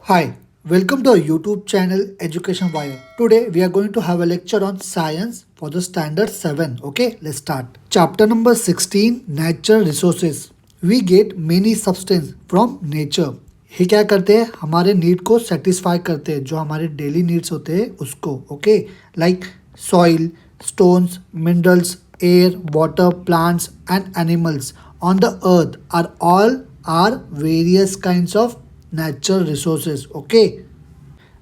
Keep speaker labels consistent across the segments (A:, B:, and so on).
A: Hi, welcome to our YouTube channel Education Wire. Today we are going to have a lecture on science for the standard 7. Okay, let's start. Chapter number 16, Natural Resources. We get many substance from nature. ये क्या करते हैं, हमारे need को satisfy करते हैं, जो हमारे डेली नीड्स होते हैं उसको. Okay, like soil, stones, minerals, air, water, plants and animals on the earth are various kinds of natural resources. Okay,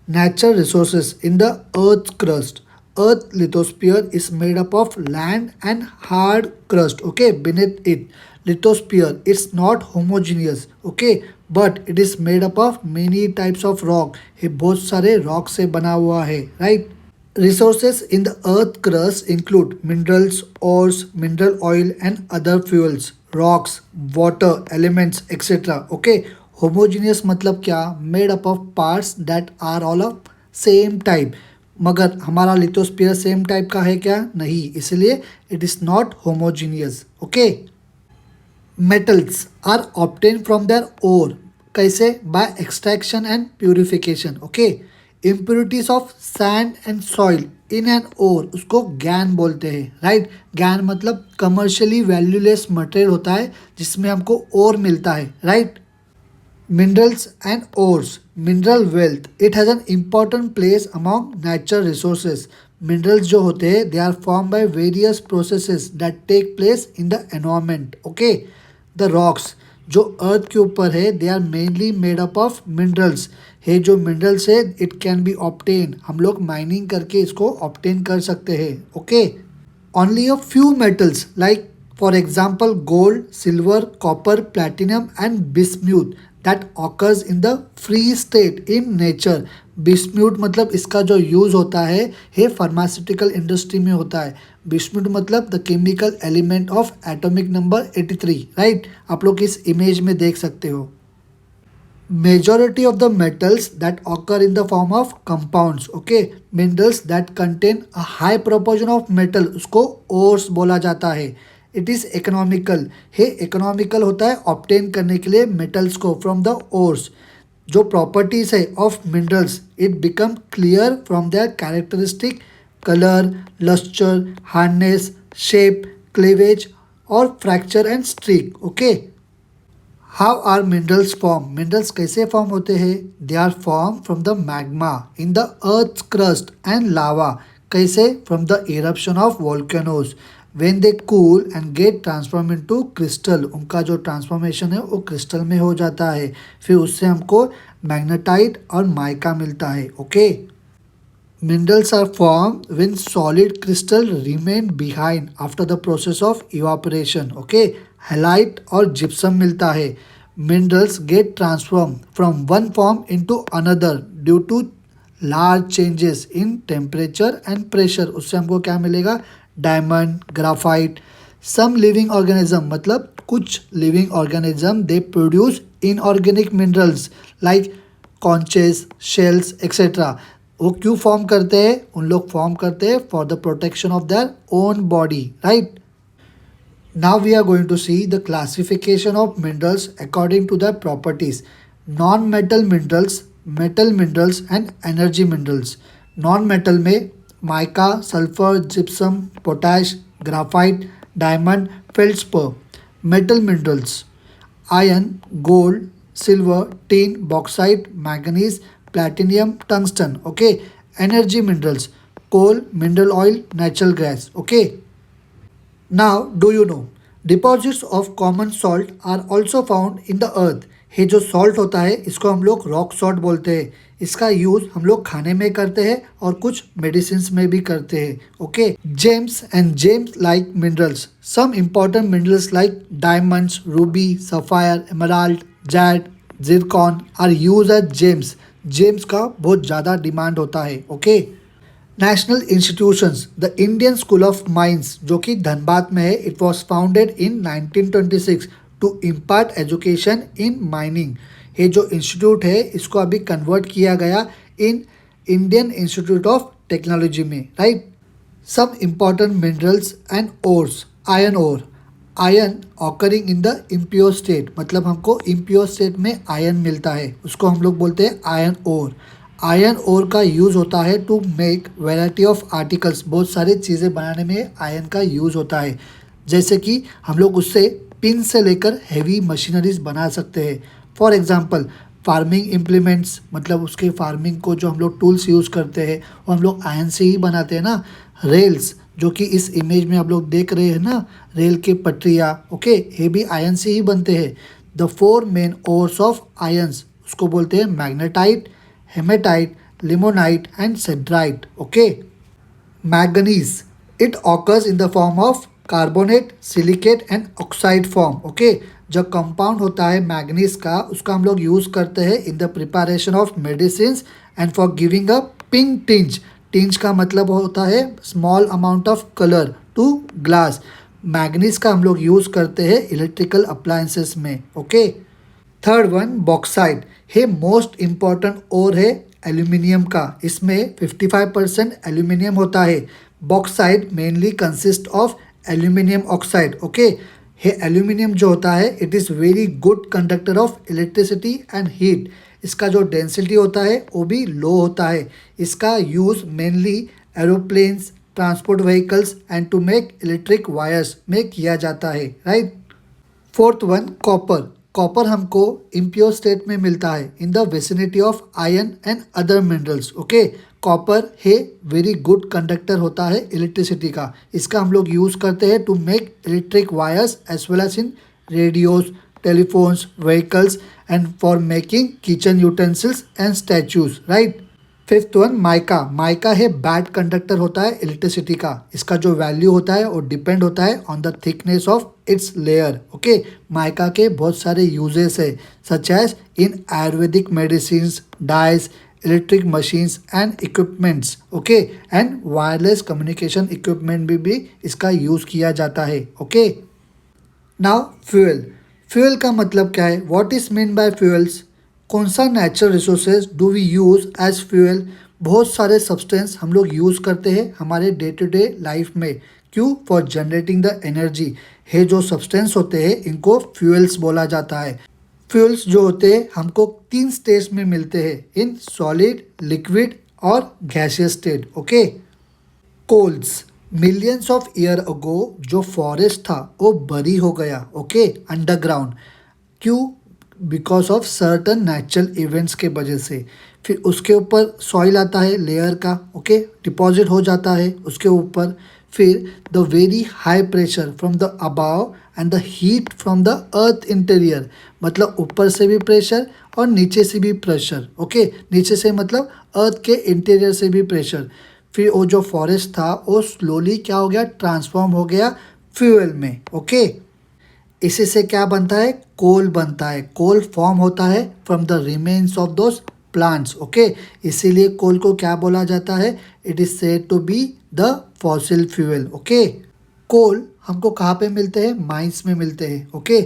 A: natural resources in the earth's crust. Earth lithosphere is made up of land and hard crust. Okay, beneath it, lithosphere, it's not homogeneous. Okay, but it is made up of many types of rock. ये बहुत सारे rock से बना हुआ है, right? Resources in the earth crust include minerals, ores, mineral oil and other fuels, rocks, water, elements, etc. Okay, homogeneous मतलब क्या? Made up of parts that are all of same type. मगर हमारा lithosphere same type का है क्या? नहीं, इसलिए it is not homogeneous. Okay. Metals are obtained from their ore. कैसे? By extraction and purification. Okay. Impurities of sand and soil in an ore, उसको gain बोलते हैं. राइट, गैन मतलब कमर्शियली वैल्यूलेस मटेरियल होता है जिसमें हमको ओर मिलता है. Right. Minerals and ores. Mineral wealth. It has an important place among natural resources. Minerals जो होते हैं they are formed by various processes that take place in the environment. Okay. The rocks जो अर्थ के ऊपर है they are mainly made up of minerals. है जो minerals है it can be obtained. हम लोग माइनिंग करके इसको obtain कर सकते हैं. Okay. Only a few metals like for example gold, silver, copper, platinum and bismuth that occurs in the free state in nature. बिस्म्यूट मतलब इसका जो यूज़ होता है ये फार्मास्यूटिकल इंडस्ट्री में होता है. बिस्म्यूट मतलब the chemical element of atomic number 83. Right, आप लोग इस इमेज में देख सकते हो. Majority of the metals that occur in the form of compounds. Okay, minerals that contain a high proportion of metal उसको ores बोला जाता है. इट इज़ इकोनॉमिकल है, इकोनॉमिकल होता है ऑब्टेन करने के लिए मेटल्स को फ्रॉम द ओर्स. जो प्रॉपर्टीज़ है of minerals it become clear from their characteristic colour, lustre, hardness, shape, cleavage और fracture and streak. Okay. How are minerals form? Minerals कैसे फॉर्म होते हैं? They are form from the magma in the earth crust and lava. कैसे? From the eruption of volcanoes. When they cool and get transformed into crystal, उनका जो transformation है वो crystal में हो जाता है. फिर उससे हमको मैग्नेटाइट और माइका मिलता है. Okay. Minerals are form when solid crystal remain behind after the process of evaporation. Okay. Halite और जिप्सम मिलता है. Minerals get transform from one form into another due to large changes in temperature and pressure. उससे हमको क्या मिलेगा? Diamond, graphite. Some living organism मतलब कुछ living organism they produce inorganic minerals like conches, shells etcetera. वो क्यों form करते हैं? उन लोग फॉर्म करते हैं for the protection of their own body. Right. Now we are going to see the classification of minerals according to their properties. Non metal minerals, metal minerals and energy minerals. Non metal में mica, sulphur, gypsum, potash, graphite, diamond, feldspar. Metal minerals iron, gold, silver, tin, bauxite, manganese, platinum, tungsten. Okay. Energy minerals coal, mineral oil, natural gas. Okay. Now do you know deposits of common salt are also found in the earth. ये जो salt होता है इसको हम लोग rock salt बोलते हैं. इसका यूज़ हम लोग खाने में करते हैं और कुछ मेडिसिन में भी करते हैं. Okay. Gems and gems like minerals. Some important minerals like diamonds, ruby, sapphire, emerald, jade, zircon are use as gems. Gems का बहुत ज़्यादा डिमांड होता है. Okay. National institutions. The Indian School of Mines जो कि धनबाद में है, it was founded in 1926 to impart education in mining. ये जो इंस्टीट्यूट है इसको अभी कन्वर्ट किया गया in Indian Institute of Technology में. Right. Some important minerals and ores. Iron ore. Iron occurring in the impure state, मतलब हमको इम्प्योर स्टेट में आयन मिलता है, उसको हम लोग बोलते हैं आयन ओर। आयन ओर का यूज़ होता है to make variety of articles, बहुत सारी चीज़ें बनाने में आयन का यूज़ होता है। जैसे कि हम लोग उससे पिन से लेकर हैवी मशीनरीज बना सकते हैं। फॉर एग्जांपल फार्मिंग इम्प्लीमेंट्स, मतलब उसके फार्मिंग को जो हम लोग टूल्स यूज़ करते हैं वो हम लोग आयन से ही बनाते हैं ना। रेल्स, जो कि इस इमेज में आप लोग देख रहे हैं ना, रेल के पटरियाँ, ओके, ये भी आयन से ही बनते हैं। The four main ores of irons, उसको बोलते हैं magnetite, hematite, limonite and siderite, okay. Manganese, it occurs in the form of carbonate, silicate and oxide form, okay. जो कंपाउंड होता है मैंगनीज का, उसका हम लोग यूज़ करते हैं in the preparation of medicine and for giving a pink tinge. Tinge का मतलब होता है small amount of colour to glass. Manganese का हम लोग यूज़ करते हैं इलेक्ट्रिकल अप्लायंसेस में, ओके। थर्ड वन बॉक्साइट, है मोस्ट इम्पॉर्टेंट ओर है एल्यूमिनियम का, इसमें 55% एल्यूमिनियम होता है। Bauxite mainly consist of aluminium oxide, okay. है एल्यूमिनियम जो होता है it is very good conductor of electricity and heat. इसका जो डेंसिटी होता है वो भी लो होता है। इसका use mainly aeroplanes, transport vehicles and to make electric wires में किया जाता है, right. Fourth one copper. Copper हमको इम्प्योर स्टेट में मिलता है in the vicinity of iron and other minerals, okay. Copper है वेरी गुड कंडक्टर होता है इलेक्ट्रिसिटी का। इसका हम लोग यूज़ करते हैं to make electric wires as well as in radios, telephones, vehicles and for making kitchen utensils and statues, right. Fifth one mica. Mica है बैड कंडक्टर होता है इलेक्ट्रिसिटी का। इसका जो वैल्यू होता है वो डिपेंड होता है on the thickness of its layer, okay. Mica के बहुत सारे यूजेस है such as in Ayurvedic medicine, dyes, electric machines and equipments, okay, and wireless communication equipment भी इसका यूज़ किया जाता है, ओके। Now fuel. फ्यूल का मतलब क्या है? What is mean by fuels? कौन सा natural resources do we use as fuel? बहुत सारे सब्सटेंस हम लोग यूज़ करते हैं हमारे डे टू डे लाइफ में। क्यों? For generating the energy. ये जो सब्सटेंस होते हैं इनको फ्यूल्स बोला जाता है। फ्यूल्स जो होते हैं हमको 3 स्टेज में मिलते हैं, इन सॉलिड, लिक्विड और gaseous state, okay. Coals, millions of year ago जो फॉरेस्ट था वो बरी हो गया, ओके, अंडरग्राउंड। क्यों? Because of certain natural events के वजह से। फिर उसके ऊपर सॉइल आता है लेयर का, ओके, डिपॉजिट हो जाता है उसके ऊपर। फिर the very high pressure from the above and the heat from the earth interior, मतलब ऊपर से भी प्रेशर और नीचे से भी प्रेशर, ओके। नीचे से मतलब अर्थ के इंटीरियर से भी प्रेशर। फिर वो जो फॉरेस्ट था वो स्लोली क्या हो गया? ट्रांसफॉर्म हो गया फ्यूल में, ओके। इसी से क्या बनता है? कोल बनता है। कोल फॉर्म होता है from the remains of those plants, okay. इसीलिए कोल को क्या बोला जाता है? It is said to be the fossil fuel, okay. Coal हमको कहाँ पे मिलते हैं? माइंस में मिलते हैं, ओके।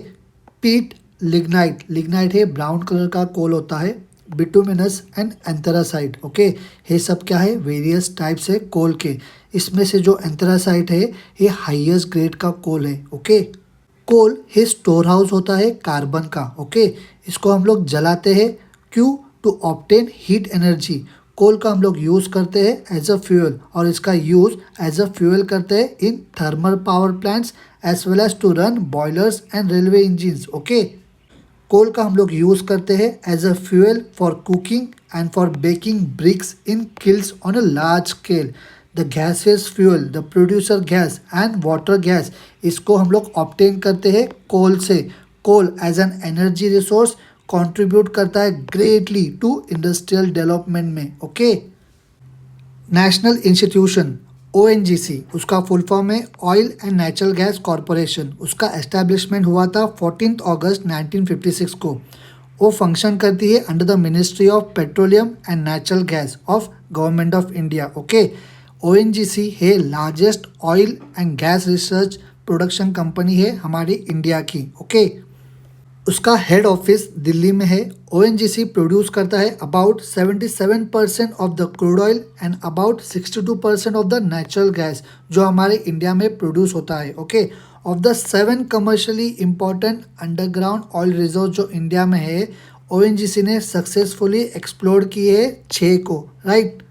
A: Peat, lignite. लिग्नाइट है ब्राउन कलर का कोल होता है। Bituminous and anthracite, okay. ये सब क्या है? वेरियस टाइप्स है कोल के। इसमें से जो एंथरासाइट है ये हाईएस्ट ग्रेड का कोल है, ओके। कोल ही स्टोर हाउस होता है कार्बन का, ओके। इसको हम लोग जलाते हैं। क्यों? To obtain heat energy. Coal का हम लोग यूज़ करते हैं एज अ फ्यूल, और इसका यूज़ एज अ फ्यूल करते हैं in thermal power plants as well as to run boilers and railway engines, okay. Coal का हम लोग यूज़ करते हैं as a fuel for cooking and for baking bricks in kilns on a large scale. The gaseous fuel, the producer gas and water gas, इसको हम लोग obtain करते हैं कोल से। Coal as an energy resource contribute करता है greatly to industrial development में, okay. National institution ONGC, उसका फुल फॉर्म है oil and natural gas corporation. उसका एस्टेब्लिशमेंट हुआ था 14 अगस्त 1956 को। वो फंक्शन करती है under the ministry of petroleum and natural gas off government of India, okay. ONGC है largest oil and gas research production company है हमारी इंडिया की, ओके। उसका हेड ऑफिस दिल्ली में है। ONGC प्रोड्यूस करता है about 77% of the crude oil and about 62% of the natural gas जो हमारे इंडिया में प्रोड्यूस होता है, okay. Of the 7 commercially important underground oil reserve जो इंडिया में है, ओएनजीसी ने सक्सेसफुली एक्सप्लोर किए है 6 को, राइट।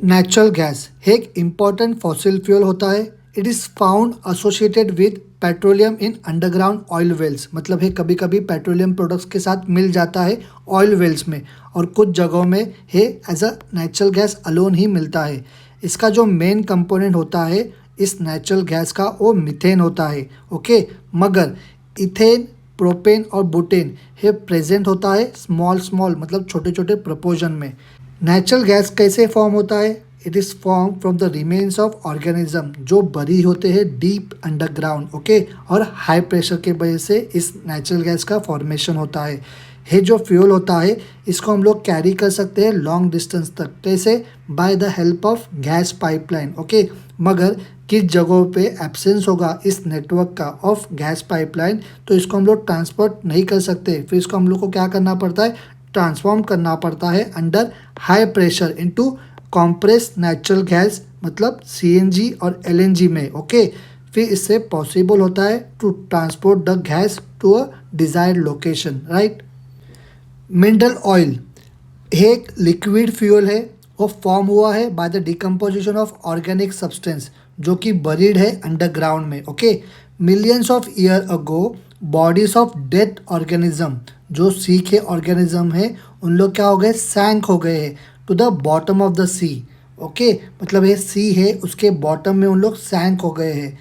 A: नेचुरल गैस एक इम्पॉर्टेंट फॉसिल फ्यूल होता है। It is found associated with petroleum in underground oil wells, मतलब है कभी कभी पेट्रोलियम प्रोडक्ट्स के साथ मिल जाता है ऑयल वेल्स में, और कुछ जगहों में है as a natural gas alone ही मिलता है। इसका जो मेन कंपोनेंट होता है इस नेचुरल गैस का वो मीथेन होता है, ओके। मगर इथेन, प्रोपेन और बुटेन है प्रेजेंट होता है स्मॉल स्मॉल, मतलब छोटे छोटे प्रपोर्शन में। नेचुरल गैस कैसे फॉर्म होता है? It is form from the remains of organism जो बरी होते हैं डीप अंडरग्राउंड, ओके। और हाई प्रेशर के वजह से इस नेचुरल गैस का फॉर्मेशन होता है। ये जो फ्यूल होता है इसको हम लोग कैरी कर सकते हैं लॉन्ग डिस्टेंस तक, कैसे? By the help of gas pipeline, okay. मगर किस जगहों पे एब्सेंस होगा इस नेटवर्क का ऑफ गैस पाइपलाइन, तो इसको हम लोग ट्रांसपोर्ट नहीं कर सकते। फिर इसको हम लोग को क्या करना पड़ता है? ट्रांसफॉर्म करना पड़ता है under high pressure into compress natural gas, मतलब सीएनजी और एलएनजी में, ओके। फिर इससे पॉसिबल होता है to transport the gas to a desired location, right. Mineral oil एक लिक्विड फ्यूल है, वो फॉर्म हुआ है by the decomposition of organic substance जो कि बरीड है अंडरग्राउंड में, okay. Millions of year ago bodies of death organism जो सी के ऑर्गेनिज्म है उन लोग क्या हो गए? सैंक हो गए हैं to the bottom of the sea, okay. मतलब ये सी है उसके बॉटम में उन लोग सैंक हो गए हैं।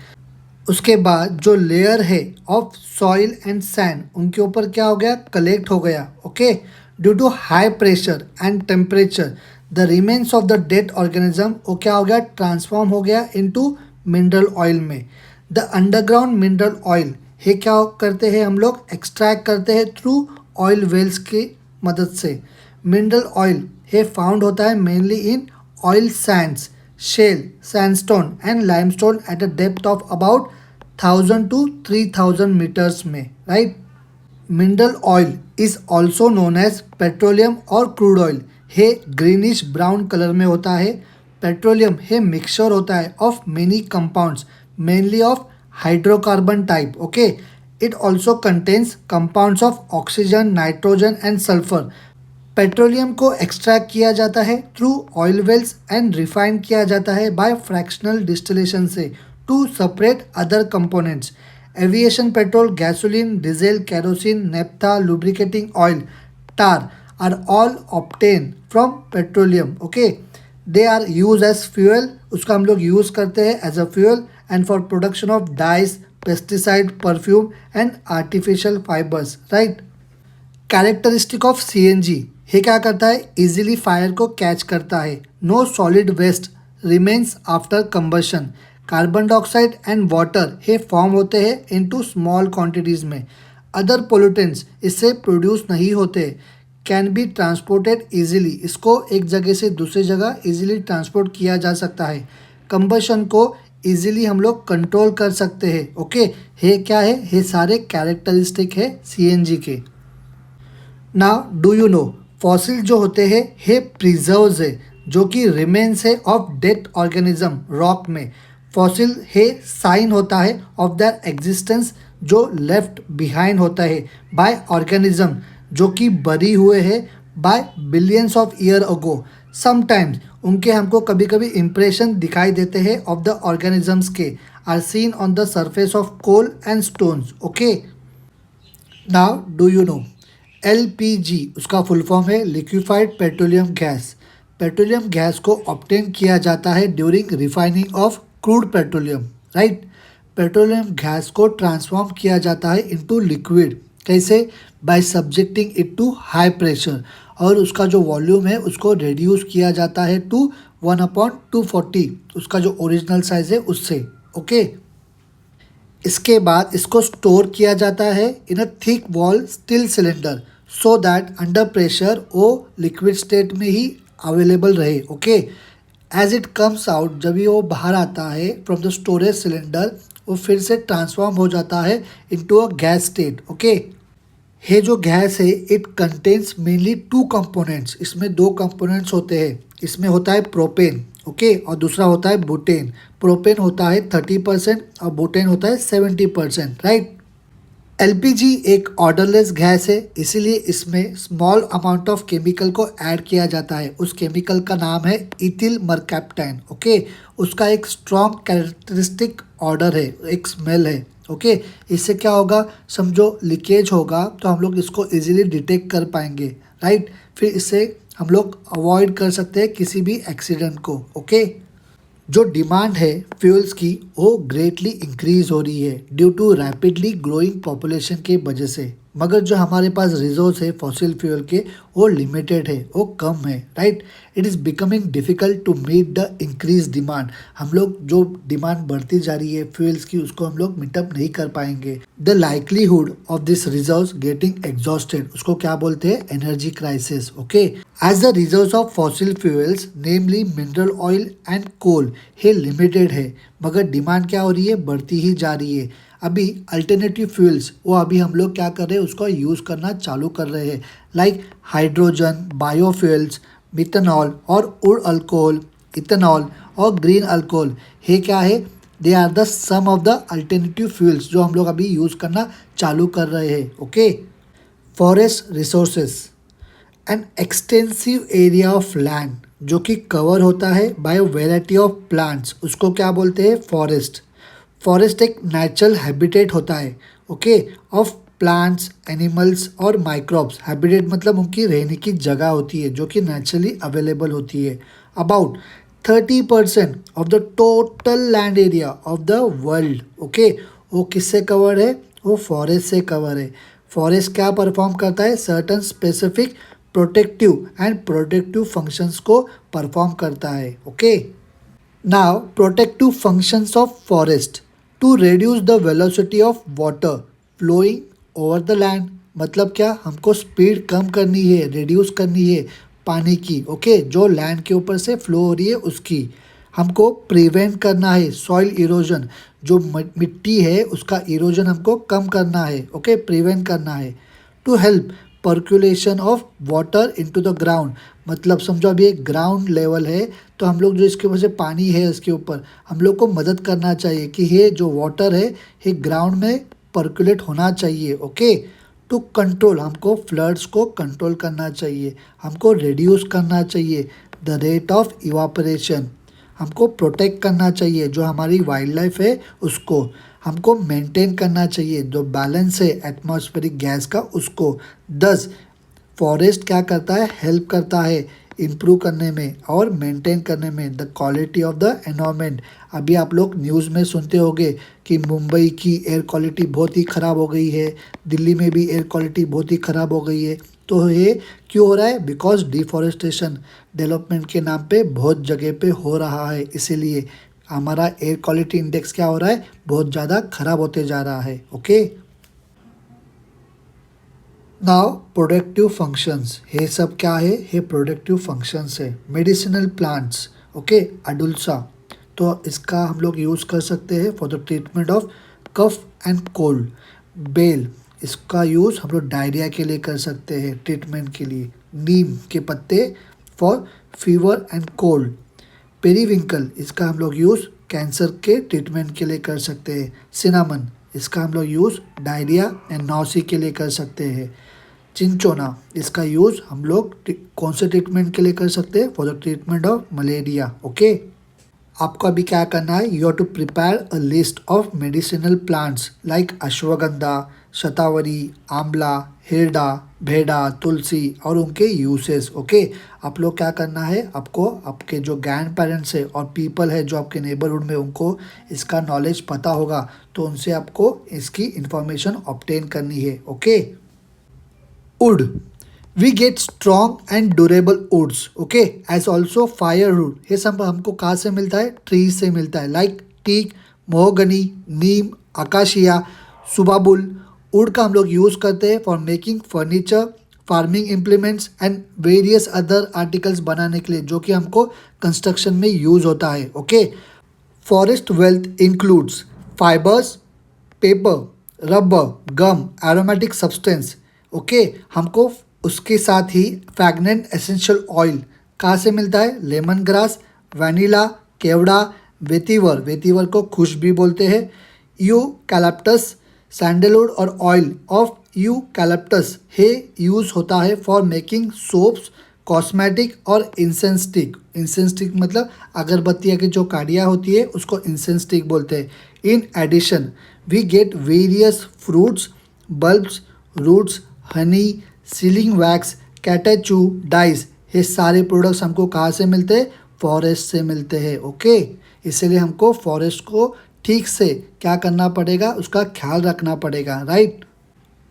A: उसके बाद जो लेयर है ऑफ सॉइल एंड सैंड उनके ऊपर क्या हो गया? कलेक्ट हो गया, okay. Due to high pressure and temperature the remains of the dead organism वो क्या हो गया? ट्रांसफॉर्म हो गया इनटू मिनरल ऑयल में। द अंडरग्राउंड मिनरल ऑयल ये क्या करते हैं हम लोग? एक्सट्रैक्ट करते हैं थ्रू ऑयल वेल्स की मदद से। मिनरल ऑयल ये फाउंड होता है mainly in oil sands, shale, sandstone and limestone at a depth of about 1000 to 3000 metres में, right. Mineral oil is also known as petroleum और क्रूड ऑयल। ये greenish brown colour में होता है। Petroleum ये मिक्सचर होता है of many compounds mainly of hydrocarbon type, okay. It also contains compounds of oxygen, nitrogen and sulphur. Petroleum को extract किया जाता है through oil Wales and refine किया जाता है बाय फ्रैक्शनल डिस्टिलेशन से to separate other components. Aviation petrol, gasoline, diesel, kerosene, naphtha, lubricating oil, tar are all obtain from petroleum, okay. They are use as fuel, उसका हम लोग use करते हैं as a fuel and for production of dyes, pesticide, perfume and artificial fibres, right. Characteristic of CNG ये क्या करता है? Easily fire को कैच करता है। No solid waste remains after combustion. Carbon dioxide and water ये फॉर्म होते हैं इनटू स्मॉल क्वांटिटीज़ में। अदर पोल्यूटेंट्स इससे प्रोड्यूस नहीं होते। कैन बी ट्रांसपोर्टेड इजीली, इसको एक जगह से दूसरी जगह इजीली ट्रांसपोर्ट किया जा सकता है। कंबशन को इजीली हम लोग कंट्रोल कर सकते हैं, ओके। ये क्या है? ये सारे कैरेक्टरिस्टिक है सीएनजी के। Now do you no fossil जो होते हैं ये प्रिजर्व्स है जो कि रिमेन्स है ऑफ डेड ऑर्गेनिज्म रॉक में। फॉसिल है साइन होता है ऑफ देयर एग्जिस्टेंस जो लेफ्ट बिहाइंड होता है बाय ऑर्गेनिज्म जो कि बरी हुए हैं by billions of year ago. Sometimes उनके हमको कभी कभी इम्प्रेशन दिखाई देते हैं ऑफ द ऑर्गेनिजम्स के are seen on the surface of coal and stones, okay. Now do you know LPG उसका फुल फॉर्म है liquefied petroleum gas. Petroleum gas को ऑब्टेन किया जाता है during refining of crude petroleum, right. Petroleum gas को transform किया जाता है इनटू लिक्विड, कैसे? By subjecting it to high pressure, और उसका जो वॉल्यूम है उसको रिड्यूस किया जाता है टू 1/240, उसका जो ओरिजिनल साइज है उससे, ओके। इसके बाद इसको स्टोर किया जाता है in a thick wall steel cylinder so that under pressure वो लिक्विड स्टेट में ही अवेलेबल रहे, okay. As it comes out, जब भी वो बाहर आता है फ्रॉम द स्टोरेज सिलेंडर, वो फिर से ट्रांसफॉर्म हो जाता है into a gas state, okay. ये जो गैस है इट कंटेन्स मेनली 2 कंपोनेंट्स। इसमें 2 कंपोनेंट्स होते हैं। इसमें होता है प्रोपेन, ओके, और दूसरा होता है बुटेन। प्रोपेन होता है 30% और बुटेन होता है 70%, राइट। एलपीजी एक ऑर्डरलेस गैस है, इसीलिए इसमें स्मॉल अमाउंट ऑफ केमिकल को ऐड किया जाता है। उस केमिकल का नाम है इथिल मरकैप्टाइन, ओके। उसका एक स्ट्रॉन्ग कैरेक्टरिस्टिक ऑर्डर है, एक स्मेल है, ओके। इससे क्या होगा, समझो लीकेज होगा तो हम लोग इसको इजीली डिटेक्ट कर पाएंगे, राइट। फिर इससे हम लोग अवॉइड कर सकते हैं किसी भी एक्सीडेंट को, ओके। जो डिमांड है फ्यूल्स की वो ग्रेटली इंक्रीज हो रही है due to rapidly growing population के वजह से, मगर जो हमारे पास रिसोर्स है फॉसिल फ्यूल के वो लिमिटेड है, वो कम है, right. It is becoming difficult to meet the increase demand. हम लोग जो डिमांड बढ़ती जा रही है फ्यूल्स की उसको हम लोग मीटअप नहीं कर पाएंगे। The likelihood of this reserves getting exhausted, उसको क्या बोलते हैं, energy crisis, okay. As the reserves of fossil fuels namely mineral oil and coal ये लिमिटेड है, मगर डिमांड क्या हो रही है, बढ़ती ही जा रही है। अभी अल्टरनेटिव फ्यूल्स वो अभी हम लोग क्या कर रहे हैं, उसको यूज़ करना चालू कर रहे हैं, लाइक हाइड्रोजन, बायोफ्यूल्स, मिथेनॉल और वुड अल्कोहल, इथेनॉल और ग्रीन अल्कोहल। ये क्या है, they are the some of the alternative fuels जो हम लोग अभी यूज़ करना चालू कर रहे हैं, okay. Forest resources, an extensive area of land जो कि कवर होता है बाय वेराइटी ऑफ प्लांट्स, उसको क्या बोलते हैं, फॉरेस्ट। फॉरेस्ट एक नेचुरल हैबिटेट होता है, ओके, ऑफ प्लांट्स, एनिमल्स और माइक्रोब्स। हैबिटेट मतलब उनकी रहने की जगह होती है जो कि नेचुरली अवेलेबल होती है। About 30% of the total land area of the world, okay, वो किससे कवर है, वो फॉरेस्ट से कवर है। फॉरेस्ट क्या परफॉर्म करता है, certain specific protective and productive functions को परफॉर्म करता है, okay. Now protective functions of forest, to reduce the velocity of water flowing over the land, मतलब क्या, हमको स्पीड कम करनी है, रिड्यूस करनी है पानी की, ओके, जो लैंड के ऊपर से फ्लो हो रही है उसकी। हमको प्रिवेंट करना है सॉइल इरोजन, जो मिट्टी है उसका इरोजन हमको कम करना है, ओके, प्रिवेंट करना है। To help percolation of water into the ground, मतलब समझो अभी एक ग्राउंड लेवल है तो हम लोग जो इसके ऊपर से पानी है इसके ऊपर हम लोग को मदद करना चाहिए कि ये जो वाटर है ये ग्राउंड में पर्कुलेट होना चाहिए, ओके। टू कंट्रोल, हमको फ्लड्स को कंट्रोल करना चाहिए, हमको रिड्यूस करना चाहिए द रेट ऑफ इवापोरेशन, हमको प्रोटेक्ट करना चाहिए जो हमारी वाइल्ड लाइफ है उसको, हमको मेंटेन करना चाहिए जो बैलेंस है एटमॉस्फेरिक गैस का उसको। 10 फॉरेस्ट क्या करता है, हेल्प करता है इम्प्रूव करने में और मेंटेन करने में the quality of the environment. अभी आप लोग न्यूज़ में सुनते होंगे कि मुंबई की एयर क्वालिटी बहुत ही ख़राब हो गई है, दिल्ली में भी एयर क्वालिटी बहुत ही ख़राब हो गई है। तो ये क्यों हो रहा है, बिकॉज डिफॉरेस्टेशन डेवलपमेंट के नाम पे बहुत जगह पे हो रहा है, इसीलिए हमारा एयर क्वालिटी इंडेक्स क्या हो रहा है, बहुत ज़्यादा ख़राब होते जा रहा है, ओके। नाउ प्रोडक्टिव फंक्शंस, ये सब क्या है, ये प्रोडक्टिव फंक्शंस है। मेडिसिनल प्लांट्स, ओके, अडुल्सा, तो इसका हम लोग यूज़ कर सकते हैं for the treatment of cough and cold. बेल, इसका यूज़ हम लोग डायरिया के लिए कर सकते हैं ट्रीटमेंट के लिए। नीम के पत्ते for fever and cold. Periwinkle, इसका हम लोग यूज़ कैंसर के ट्रीटमेंट के लिए कर सकते हैं। सिनामन, इसका हम लोग यूज़ डायरिया एंड नौसी के लिए कर सकते हैं। चिंचोना, इसका यूज़ हम लोग कौन से ट्रीटमेंट के लिए कर सकते हैं, for the treatment of malaria, okay. आपको अभी क्या करना है, you have to prepare a list of medicinal plants like ashwagandha, shatavari, amla, hirda, भेड़ा, तुलसी और उनके यूसेस, ओके। आप लोग क्या करना है, आपको आपके जो ग्रैंड पेरेंट्स है और पीपल है जो आपके नेबरहुड में उनको इसका नॉलेज पता होगा तो उनसे आपको इसकी इंफॉर्मेशन ऑब्टेन करनी है, okay. Wood, we get strong and durable woods, okay, as also firewood. ये सब हमको कहाँ से मिलता है, ट्री से मिलता है, like teak, mahogany, neem, acacia, subabul. Wood का हम लोग यूज़ करते हैं for making furniture, farming implements and various other articles बनाने के लिए जो कि हमको कंस्ट्रक्शन में यूज़ होता है, okay. Forest wealth includes fibres, paper, rubber, gum, aromatic substance, okay. हमको उसके साथ ही फ्रैग्नेंट एसेंशियल ऑयल कहाँ से मिलता है, लेमन ग्रास, वनीला, केवड़ा, वेतीवर, वेतीवर को खुश भी बोलते हैं। यूकैलिप्टस, सैंडलवुड और ऑयल ऑफ यूकैलिप्टस है यूज़ होता है फॉर मेकिंग सोप्स, कॉस्मेटिक और इंसेंस स्टिक। इंसेंस स्टिक मतलब अगरबत्तियाँ की जो काड़ियाँ होती है उसको इंसेंस स्टिक बोलते हैं। In addition we get various fruits, bulbs, roots, honey, sealing wax, catechu, dyes. ये सारे प्रोडक्ट्स हमको कहाँ से मिलते हैं? फॉरेस्ट से मिलते हैं। ओके, इसीलिए हमको फॉरेस्ट को ठीक से क्या करना पड़ेगा? उसका ख्याल रखना पड़ेगा, राइट।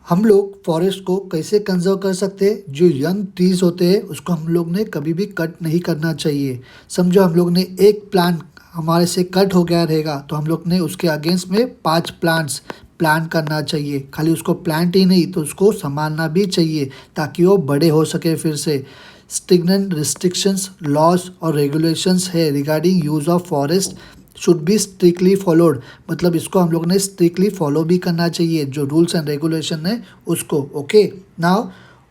A: हम लोग फॉरेस्ट को कैसे कंजर्व कर सकते हैं? जो यंग ट्रीज होते हैं उसको हम लोग ने कभी भी कट नहीं करना चाहिए। समझो हम लोग ने एक प्लांट हमारे से कट हो गया रहेगा तो हम लोग ने उसके अगेंस्ट में 5 प्लांट्स प्लांट करना चाहिए। खाली उसको प्लांट ही नहीं तो उसको संभालना भी चाहिए ताकि वो बड़े हो सके फिर से। स्ट्रिक्ट रिस्ट्रिक्शंस, लॉज और रेगुलेशंस है regarding use of forest should be strictly followed. मतलब इसको हम लोग ने स्ट्रिक्टली फॉलो भी करना चाहिए, जो रूल्स एंड रेगुलेशन है उसको। Okay, now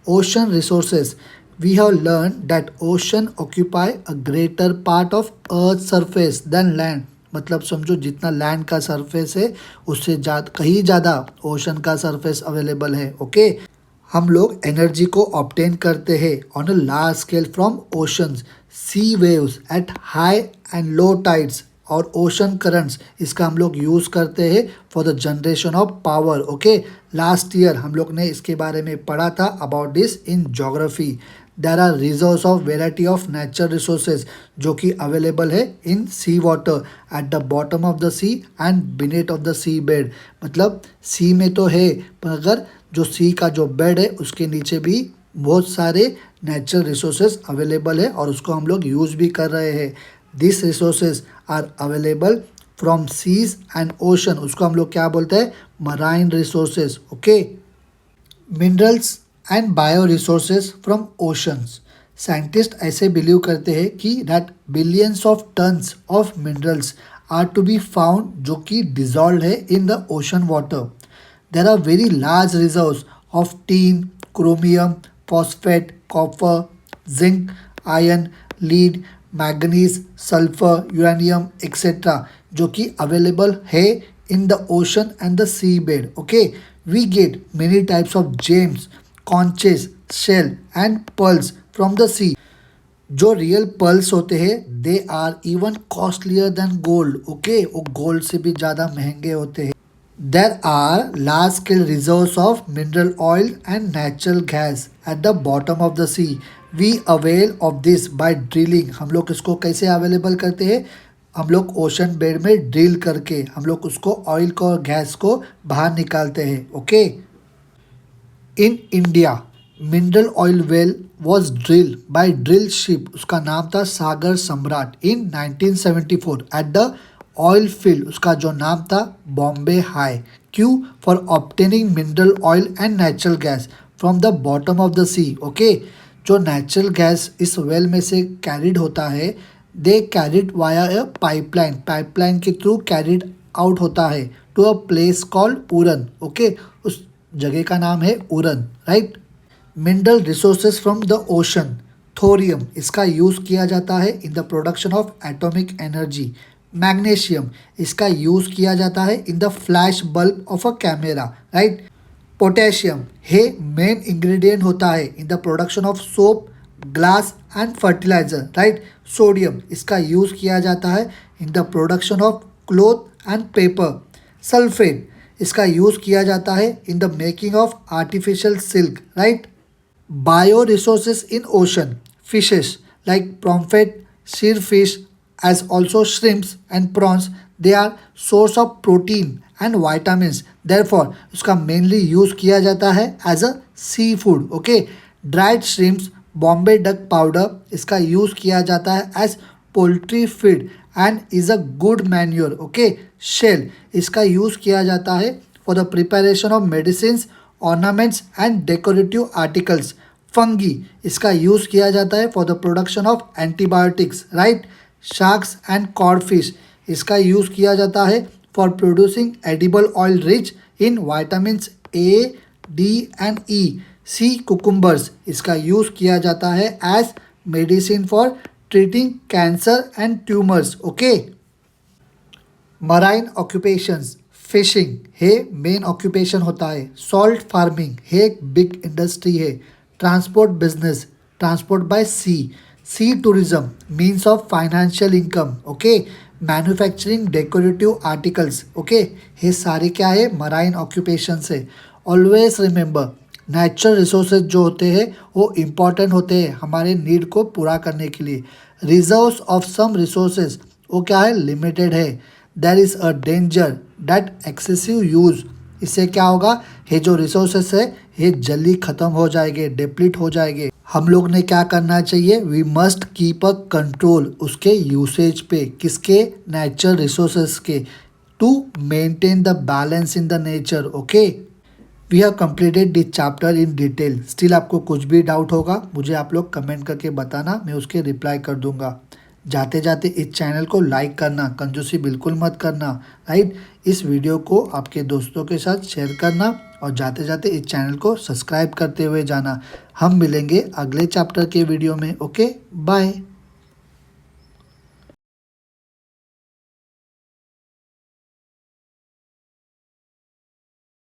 A: ocean resources, we have learn that ocean occupy a greater part of earth surface than land. मतलब समझो जितना लैंड का सरफेस है उससे कहीं ज़्यादा ओशन का सरफेस अवेलेबल है। ओके, हम लोग एनर्जी को ऑब्टेन करते हैं on a large scale from oceans, sea waves at high and low tides और ओशन करंट्स। इसका हम लोग यूज़ करते हैं for the generation of power. Okay, last year हम लोग ने इसके बारे में पढ़ा था about this in geography. There are reserves of variety of natural resources जो कि अवेलेबल है in sea water at the bottom of the sea and beneath of the sea bed. मतलब सी में तो है पर अगर जो सी का जो बेड है उसके नीचे भी बहुत सारे नेचुरल रिसोर्सेज अवेलेबल है और उसको हम लोग यूज़ भी कर रहे हैं। This resources are available from seas and ocean, उसको हम लोग क्या बोलते हैं? Marine resources. Okay, minerals and bio resources from oceans. Scientist ऐसे बिलीव करते हैं कि that billions of tons of minerals are to be found जो कि डिजॉल्व है in the ocean water. There are very large reserves of tin, chromium, phosphate, copper, zinc, iron, lead, manganese, sulphur, uranium etcetera जो कि available है in the ocean and the seabed. Okay, we get many types of gems, conches, shell and pearls from the sea. जो real pearls होते हैं they are even costlier than gold. Okay, वो gold से भी ज़्यादा महंगे होते हैं। There are large scale reserves of mineral oil and natural gas at the bottom of the sea. We avail of this by drilling. हम लोग इसको कैसे अवेलेबल करते हैं? हम लोग ओशन बेड में ड्रिल करके हम लोग उसको ऑयल को और गैस को बाहर निकालते हैं। Okay, in India mineral oil well was drill by drill ship, उसका नाम था Sagar Samrat in 1974 at the oil field. उसका जो नाम था बॉम्बे हाई। क्यों? For obtaining mineral oil and natural gas from the bottom of the sea. Okay, जो natural gas इस वेल में से कैरिड होता है they carried via a pipeline, pipeline के थ्रू कैरिड आउट होता है to a place called Uran. Okay, उस जगह का नाम है Uran, right. Mineral resources from the ocean, thorium इसका यूज़ किया जाता है in the production of atomic energy. Magnesium इसका यूज़ किया जाता है in the flash bulb of a camera, right. Potassium है मेन इंग्रेडिएंट होता है in the production of soap, glass and fertiliser, right. Sodium इसका यूज़ किया जाता है in the production of cloth and paper. Sulphate इसका यूज़ किया जाता है in the making of artificial silk, right. Bio resources in ocean, fishes like pomfret, seer fish as also shrimps and prawns, they are source of protein and vitamins, therefore उसका mainly use किया जाता है as a sea food. Okay, dried shrimps, Bombay duck powder इसका use किया जाता है as poultry feed and is a good manure. Okay, shell इसका use किया जाता है for the preparation of medicine, ornaments and decorative articles. Fungi इसका use किया जाता है for the production of antibiotics, right. Sharks and cod fish इसका use किया जाता है for producing edible oil rich in vitamins A, D and E. Sea cucumbers इसका use किया जाता है as medicine for treating cancer and tumours. Okay, marine occupations, fishing हे main occupation होता है, सॉल्ट फार्मिंग हे एक बिग इंडस्ट्री है, transport business, transport by sea tourism means of financial income, okay, manufacturing decorative articles, okay, हे सारे क्या है, मराइन ऑक्यूपेशन है। ऑलवेज रिमेंबर नेचुरल रिसोर्सेज जो होते हैं वो इम्पॉर्टेंट होते हैं हमारे नीड को पूरा करने के लिए। रिजर्व्स ऑफ सम रिसोर्सेज वो क्या है, लिमिटेड है। There is a danger that excessive use, इससे क्या होगा, ये जो रिसोर्सेस है ये जल्दी ख़त्म हो जाएंगे, डिप्लीट हो जाएंगे। हम लोग ने क्या करना चाहिए, we must keep a control उसके यूसेज पे, किसके, नेचुरल रिसोर्सेस के, to maintain the balance in the nature, okay. We have completed this chapter in detail. Still आपको कुछ भी डाउट होगा मुझे आप लोग कमेंट करके बताना, मैं उसके रिप्लाई कर दूंगा। जाते जाते इस चैनल को लाइक करना, कंजूसी बिल्कुल मत करना, राइट। इस वीडियो को आपके दोस्तों के साथ शेयर करना और जाते जाते इस चैनल को सब्सक्राइब करते हुए जाना। हम मिलेंगे अगले चैप्टर के वीडियो में, ओके, बाय।